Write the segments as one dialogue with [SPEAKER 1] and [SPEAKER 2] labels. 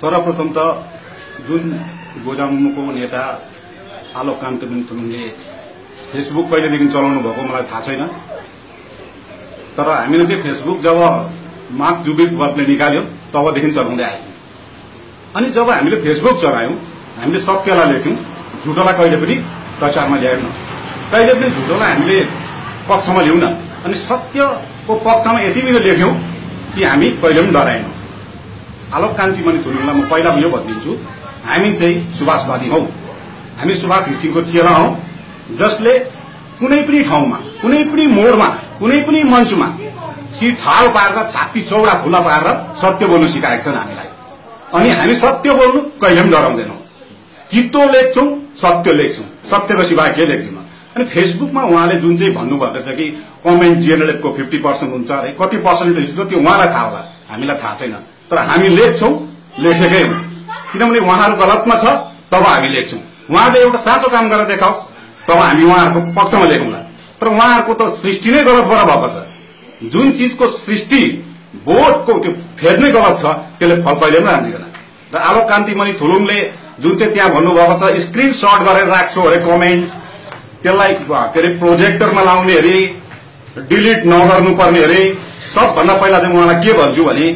[SPEAKER 1] सर्वप्रथम त जुन गोजामुको नेता आलोक कान्ति थुलुङले फेसबुक कहिलेदेखि चलाउनु भएको मलाई थाहा छैन। तर हामीले चाहिँ फेसबुक जब मार्क जुकरबर्गले निकाल्यो तबदेखि चलाउँदै आयौं। अनि जब हामीले फेसबुक चलायौं हामीले सत्यलाई लेख्यौं, झुटोलाई कहिले पनि प्रचारमा ल्याएनौं। कहिले पनि झुटोलाई हामीले पक्षमा ल्याउन अनि सत्यको पक्षमा यति बिना लेख्यौं कि हामी कहिले पनि डराएनौं। आलोक कान्तिमणि थुलुङलाई म पहिला यो भनिदिन्छु, हामी चाहिँ सुभाषवादी हौ। हामी सुभाष घिसिङको चेला हौ, जसले कुनै पनि ठाउँमा, कुनै पनि मोडमा, कुनै पनि मञ्चमा सिर ठाडो पारेर छाती चौडा खुला पारेर सत्य बोल्नु सिकाएका छन् हामीलाई। अनि हामी सत्य बोल्नु कहिले पनि डराउँदैनौं। चित्तो लेख्छौं, सत्य लेख्छौं, सत्यको सिवाय के लेख्दैनौं। अनि फेसबुकमा उहाँले जुन चाहिँ भन्नुभएको छ कि कमेन्ट जेनेरेटको 50% हुन्छ अरे, कति पर्सेन्टेज हुन्छ त्यो उहाँलाई थाहा होला, हामीलाई थाहा छैन। तर हामी लेख्छौं, लेखेकै हो। किनभने उहाँहरू गलतमा छ तब हामी लेख्छौं। उहाँले एउटा साँचो काम गरेर देखाओस् तब हामी उहाँहरूको पक्षमा लेखौँला। तर उहाँहरूको त सृष्टि नै गलतबाट भएको छ। जुन चीजको सृष्टि बोधको त्यो फेद नै गलत छ त्यसले फल कहिले पनि राख्दैन। र आलोक कान्तिमणि थुलुङले जुन चाहिँ त्यहाँ भन्नुभएको छ स्क्रिनशट गरेर राख्छु अरे कमेन्ट, त्यसलाई के अरे प्रोजेक्टरमा लाउने अरे, डिलिट नगर्नुपर्ने अरे। सबभन्दा पहिला चाहिँ उहाँलाई के भन्छु भने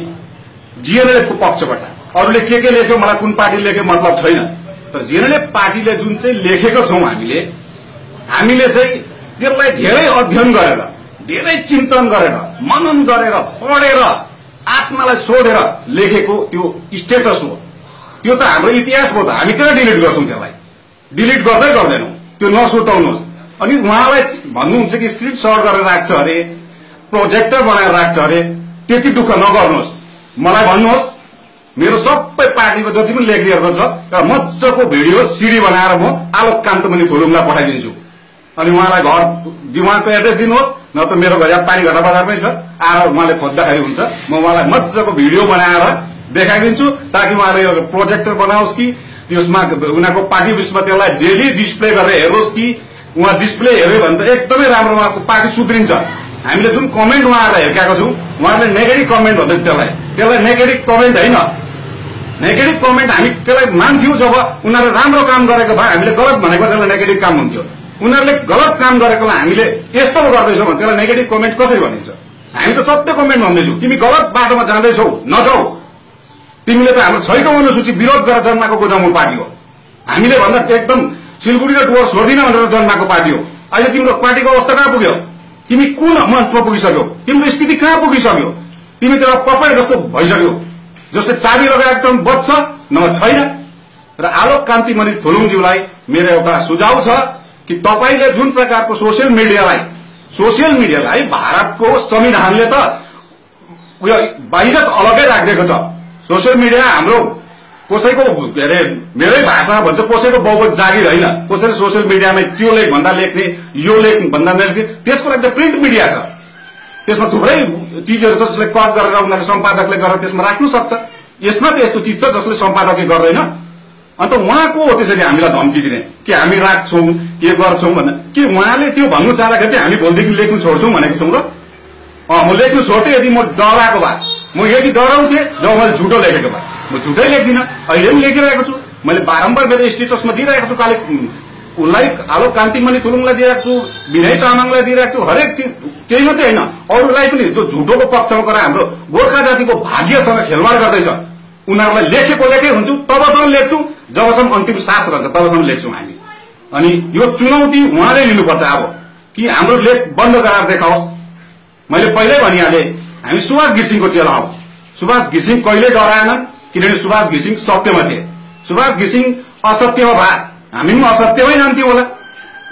[SPEAKER 1] जीएनएलएफको पक्षबाट अरूले के लेख्यो मलाई कुन पार्टीले लेख्यो मतलब छैन। तर जीएनएलएफ पार्टीले जुन चाहिँ लेखेको छौं हामीले चाहिँ त्यसलाई धेरै अध्ययन गरेर, धेरै चिन्तन गरेर, मनन गरेर, पढेर, आत्मालाई सोधेर लेखेको त्यो स्टेटस हो। त्यो त हाम्रो इतिहास हो त। हामी किन डिलिट गर्छौं? त्यसलाई डिलिट गर्दै गर्दैनौं, त्यो नसुर्ताउनुहोस्। अनि उहाँलाई भन्नुहुन्छ कि स्क्रिनशट गरेर राख्छ अरे, प्रोजेक्टर बनाएर राख्छ अरे, त्यति दुःख नगर्नुहोस्। मलाई भन्नुहोस्, मेरो सबै पार्टीको जति पनि लेखिरहेको छ र मजाको भिडियो सिडी बनाएर म आलोक कान्तिमणि थुलुङलाई पठाइदिन्छु। अनि उहाँलाई घर उहाँको एड्रेस दिनुहोस्, न त मेरो घर पानीघाटा बजारमै छ, आएर उहाँले खोज्दाखेरि हुन्छ। म उहाँलाई मजाको भिडियो बनाएर देखाइदिन्छु ताकि उहाँले प्रोजेक्टर बनाओस् कि त्यसमा उनीहरूको पार्टी बिचमा त्यसलाई डेली डिस्प्ले गरेर हेरोस् कि उहाँ डिस्प्ले हेर्यो भने त एकदमै राम्रो उहाँको पार्टी सुध्रिन्छ। हामीले जुन कमेन्ट उहाँहरूलाई हेर्काएको छौँ, उहाँहरूले नेगेटिभ कमेन्ट भन्दैछ, त्यसलाई नेगेटिभ कमेन्ट होइन। नेगेटिभ कमेन्ट हामी त्यसलाई मान्थ्यौं जब उनीहरूले राम्रो काम गरेको भए हामीले गलत भनेको त्यसलाई नेगेटिभ काम हुन्थ्यो। उनीहरूले गलत काम गरेकोलाई हामीले यस्तो गर्दैछौँ भने त्यसलाई नेगेटिभ कमेन्ट कसरी भनिन्छ? हामी त सत्य कमेन्ट भन्दैछौँ, तिमी गलत बाटोमा जाँदैछौ, नजाऊ। तिमीले त हाम्रो 6औं अनुसूची विरोध गरेर जन्माको गोजामुल पार्टी हो। हामीले भन्दा एकदम सिलगुडी र डुवर्स छोड्दिन भनेर जन्माको पार्टी हो। अहिले तिम्रो पार्टीको अवस्था कहाँ पुग्यो? तिमी कुन मञ्चमा पुगिसक्यौ? तिम्रो स्थिति कहाँ पुगिसक्यो? तिमी त पपाई जस्तो भइसक्यो, जसले चाबी लगाएको छ बच्छ नभए छैन। र आलोक कान्तिमणि थुलुङज्यूलाई मेरो एउटा सुझाव छ कि तपाईले जुन प्रकारको सोशल मिडियालाई भारतको संविधानले त उयो बाहिरत अलगै राखिदिएको छ। सोशल मिडिया हाम्रो कसैको के अरे मेरै भाषामा भन्छ कसैको बहुमत जागिर होइन। कसैले सोशल मिडियामा त्यो लेख भन्दा लेख्ने, यो लेख भन्दा लेख्ने, त्यसको लागि त प्रिन्ट मिडिया छ। त्यसमा थुप्रै चिजहरू छ जसले कट गरेर उनीहरूले सम्पादकले गरेर त्यसमा राख्नु सक्छ। यसमा त यस्तो चिज छ जसले सम्पादकले गर्दैन। अन्त उहाँको हो त्यसरी हामीलाई धम्की दिने कि हामी राख्छौं, के गर्छौं भन्दा के उहाँले त्यो भन्नु चाहँदाखेरि चाहिँ हामी भोलिदेखि लेख्नु छोड्छौं भनेको छौं र? म लेख्नु छोड्थेँ यदि म डराएको भए, म यदि डराउँथेँ जब मैले झुटो लेखेको भए। म झुटै लेख्दिनँ, अहिले पनि लेखिरहेको छु। मैले बारम्बार मेरो स्टेटसमा दिइरहेको छु, काले उनलाई आलोक कान्तिमणि थुलुङलाई दिइरहेको छु, विनय तामाङलाई दिइरहेको छु, हरेक चिज। त्यही मात्रै होइन, अरूलाई पनि जो झुटोको पक्षमा गएर हाम्रो गोर्खा जातिको भाग्यसँग खेलवाड गर्दैछ उनीहरूलाई लेखेकै हुन्छु। तबसम्म लेख्छौं जबसम्म अन्तिम सास रहन्छ, तबसम्म लेख्छौं हामी। अनि यो चुनौती उहाँले लिनुपर्छ अब कि हाम्रो लेख बन्द गराएर देखाओस्। मैले पहिल्यै भनिहालेँ, हामी सुभाष घिसिङको चेला हौ। सुभाष घिसिङ कहिल्यै डराएनन्, किनभने सुभाष घिसिङ सत्यमा थिए। सुभाष घिसिङ असत्यमा भए हामी पनि असत्यमै जान्थ्यौं होला।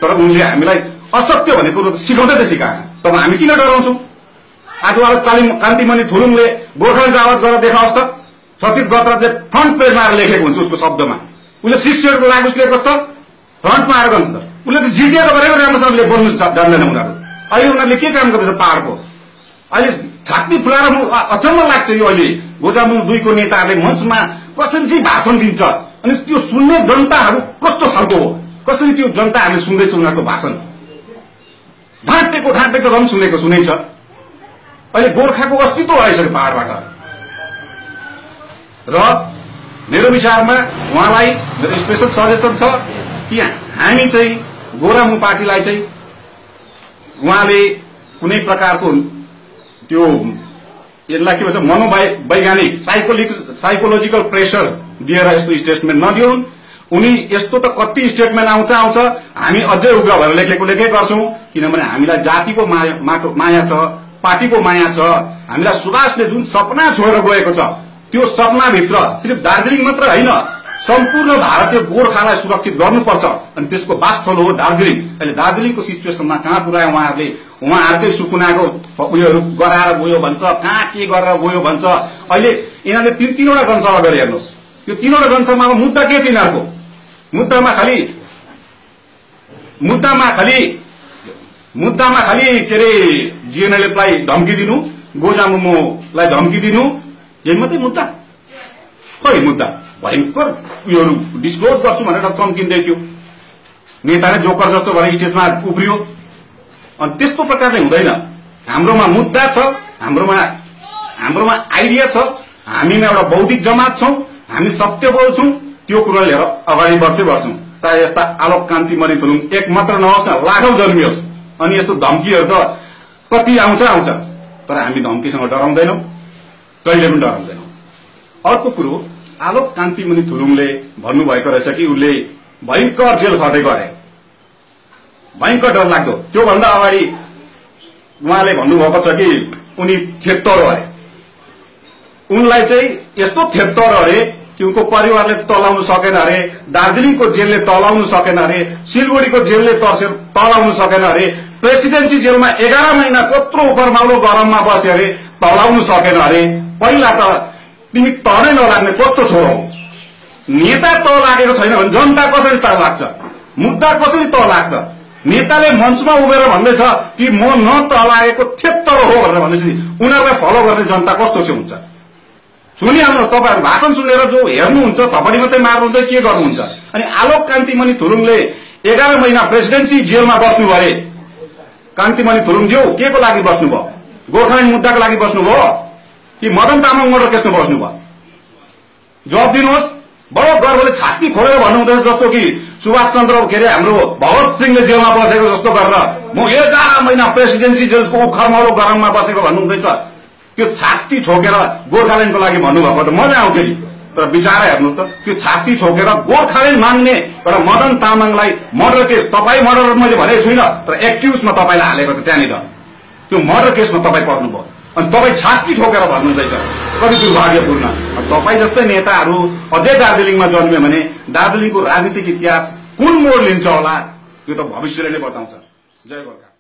[SPEAKER 1] तर उनले हामीलाई असत्य भन्ने कुरो त सिकाउँदै त सिकाएन। तब हामी किन डराउँछौं? आज कान्तिमणि थुलुङले गोर्खाल्यान्डको आवाज गरेर देखाओस् त। सचित गतराजले फ्रन्ट पेजमा आएर लेखेको हुन्छ उसको शब्दमा। उसले 6 लागु लेखेको त फ्रन्टमा आएर गर्छ त। उसले त जिटिएको गरेर राम्रोसँगले बोल्नु जान्दैन उनीहरू। अहिले उनीहरूले के काम गर्दैछ पहाडको? अहिले छाती फुलाएर म अचम्म लाग्छ यो अहिले गोजामुल 2 को नेताहरूले मञ्चमा कसरी चाहिँ भाषण दिन्छ। अनि त्यो सुन्ने जनताहरू कस्तो खालको हो? कसरी त्यो जनताहरूले सुन्दैछ उनीहरूको भाषण? ढाँटेको रम सुनेको सुनेछ। अहिले गोर्खाको अस्तित्व आइसक्यो पहाडबाट। र मेरो विचारमा उहाँलाई मेरो स्पेशल सजेसन छ कि हामी चाहिँ गोरामुख पार्टीलाई चाहिँ उहाँले कुनै प्रकारको त्यो यसलाई के भन्छ मनोवैज्ञानिक साइकोलोजिकल प्रेसर दिएर यस्तो स्टेटमेन्ट नदिउन्। उनी यस्तो त कति स्टेटमेन्ट आउँछ हामी अझै उग्र भएर लेखेकै गर्छौं, किनभने हामीलाई जातिको माया छ, पार्टीको माया छ। हामीलाई सुभाषले जुन सपना छोडेर गएको छ त्यो सपनाभित्र सिर्फ दार्जिलिङ मात्र होइन, सम्पूर्ण भारतीय गोर्खालाई सुरक्षित गर्नुपर्छ अनि त्यसको वास्तव हो दार्जिलिङ। अहिले दार्जिलिङको सिचुएसनमा कहाँ पुर्यायो उहाँहरूले, उहाँहरूकै सुकुनाको उयोहरू गराएर गयो भन्छ, कहाँ के गरेर गयो भन्छ। अहिले यिनीहरूले तीनवटा जनसभा गरे हेर्नुहोस्, यो तीनवटा जनसभामा मुद्दा के थियो यिनीहरूको? मुद्दामा खाली के अरे जिएनएलएफलाई धम्की दिनु, गोजामुमोलाई धम्की दिनु, यही मात्रै मुद्दा। खै मुद्दा भयंकर उयोहरू डिस्क्लोज गर्छु भनेर चम्किँदै थियो, नेताले जोकर जस्तो भएर स्टेजमा उभियो। अनि त्यस्तो प्रकारले हुँदैन। हाम्रोमा मुद्दा छ, हाम्रोमा आइडिया छ, हामीमा एउटा बौद्धिक जमात छौं, हामी सत्य बोल्छौं, त्यो कुरा लिएर अगाडि बढ्छौं। चाहे यस्ता आलोक कान्ति मणि थुलुङ एक मात्र नहोस् न, लाखौं जन्मियोस्। अनि यस्तो धम्कीहरू त कति आउँछ, तर हामी धम्कीसँग डराउँदैनौं, कहिले पनि डराउँदैनौं। अर्को कुरो, आलोक कान्ति मणि थुलुङले भन्नुभएको रहेछ कि उसले भयंकर जेल खटेको अरे, भयंकर डर लाग्दो। त्योभन्दा अगाडि उहाँले भन्नुभएको छ कि उनी थेत्तर अरे, उनलाई चाहिँ यस्तो थेत्तर अरे कि उनको परिवारले तलाउन सकेन अरे, दार्जिलिङको जेलले तलाउन सकेन अरे, सिलगढीको जेलले तलाउन सकेन अरे, प्रेसिडेन्सी जेलमा 11 महिना कत्रो उपरमाउलो गरममा बसे अरे, तलाउन सकेन अरे। पहिला त तिमी तनै नलाग्ने कस्तो छोरो, नेता त लागेको छैन भने जनता कसरी त लाग्छ, मुद्दा कसरी त लाग्छ? नेताले मञ्चमा उभेर भन्दैछ कि म न त लागेको थेत्तर हो भनेर भन्दैछ, उनीहरूलाई फलो गर्ने जनता कस्तो चाहिँ हुन्छ? सुनिहाल्नुहोस्, तपाईहरु भाषण सुनेर जो हेर्नुहुन्छ थपडी मात्रै मार्नुहुन्छ, के गर्नुहुन्छ? अनि आलोक कान्ति मणि थुलुङले 11 महिना प्रेसिडेन्सी जेलमा बस्नु भए, कान्ति मणि थुलुङज्यू के को लागि बस्नुभयो? गोर्खाल्यान्ड मुद्दाको लागि बस्नुभयो कि मदन तामाङ मर्डर केसमा बस्नुभयो? जवाब दिनुहोस्। बडो गर्वले छाती खोलेर भन्नुहुँदैछ जस्तो कि सुभाष चन्द्र के अरे हाम्रो भगत सिंहले जेलमा बसेको जस्तो गरेर म 11 महिना प्रेसिडेन्सी जेलको उखरमाउलो गरममा बसेको भन्नुहुँदैछ। त्यो छाती ठोकेर गोर्खाल्यान्डको लागि भन्नुभएको त मजा आउँथ्यो नि, तर विचार हेर्नुहोस् त, त्यो छाती ठोकेर गोर्खाल्यान्ड माग्ने एउटा मदन तामाङलाई मर्डर केस, तपाई मर्डर मैले भनेको छुइनँ, तर एक्युजमा तपाईलाई हालेको छ त्यहाँनिर, त्यो मर्डर केसमा तपाई पर्नुभयो अनि तपाई छाती ठोकेर भन्नुहुँदैछ। कति दुर्भाग्यपूर्ण। तपाई जस्तै नेताहरू अझै दार्जिलिङमा जन्मियो भने दार्जिलिङको राजनीतिक इतिहास कुन मोड लिन्छ होला, यो त भविष्यले नै बताउँछ। जय गोर्खा।